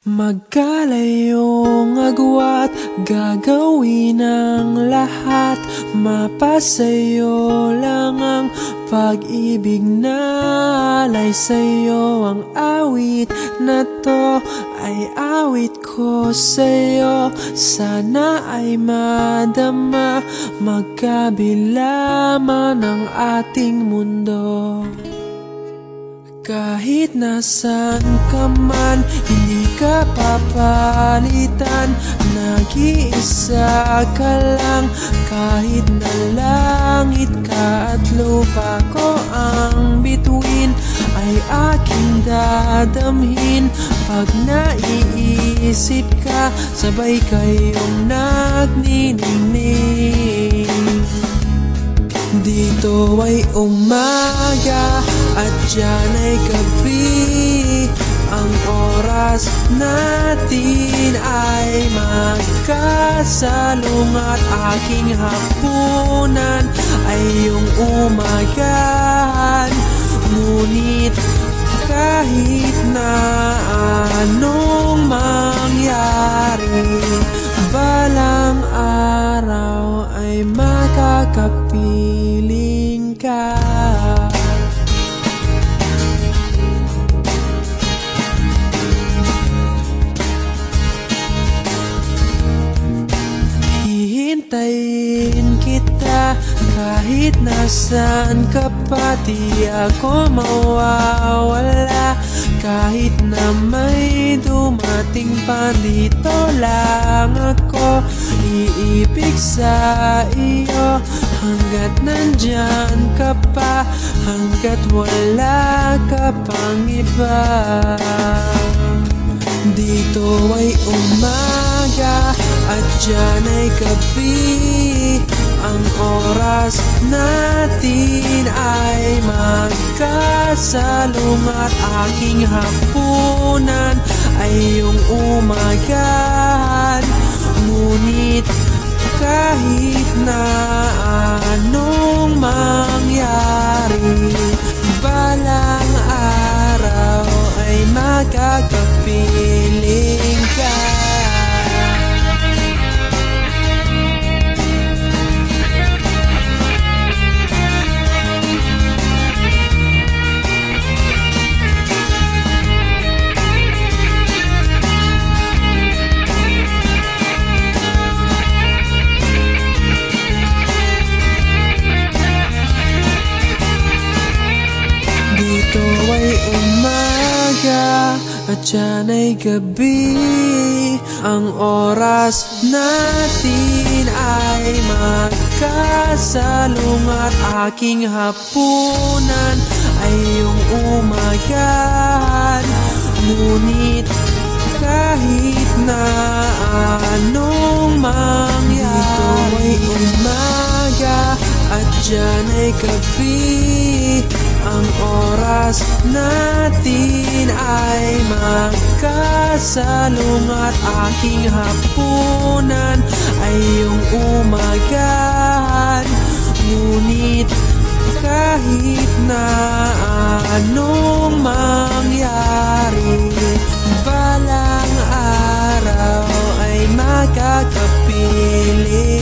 Magkalayong agwat, gagawin ang lahat. Mapasayo lang ang pag-ibig na alay sa'yo. Ang awit na to ay awit ko sa'yo. Sana ay madama, magkabila man ang ating mundo. Kahit nasan ka man, hindi ka papalitan. Nag-iisa ka lang, kahit na langit ka at lupa ko ang bituin, ay aking dadamhin. Pag naiisip ka, sabay kayong nagniningning. Dito ay umaga at diyan ay gabi. Ang oras natin ay magkasalungat. Aking hapunan ay iyong umagahan. Ngunit kahit na anong mangyari, balang araw ay makakapiling ka. Hihintayin kita kahit nasan ka pa. Di ako mawawala kahit na may dumating pa. Dito lang ako iibig sa iyo hanggat nandyan ka pa, hanggat wala ka pang iba. Dito ay umaga at diyan ay gabi. Ang oras natin ay magkasalungat. Aking hapunan ay iyong umagahan. Ngunit kahit na anong mangyari, balang araw ay makakapiling ka. Dito ay umaga at diyan ay gabi. Ang oras natin ay magkasalungat. Aking hapunan ay iyong umagahan. Ngunit kahit na anong mangyari, dito ay umaga at diyan ay gabi. Ang oras natin ay magkasalungat. Aking hapunan ay iyong umagahan. Ngunit kahit na anong mangyari, balang araw ay makakapiling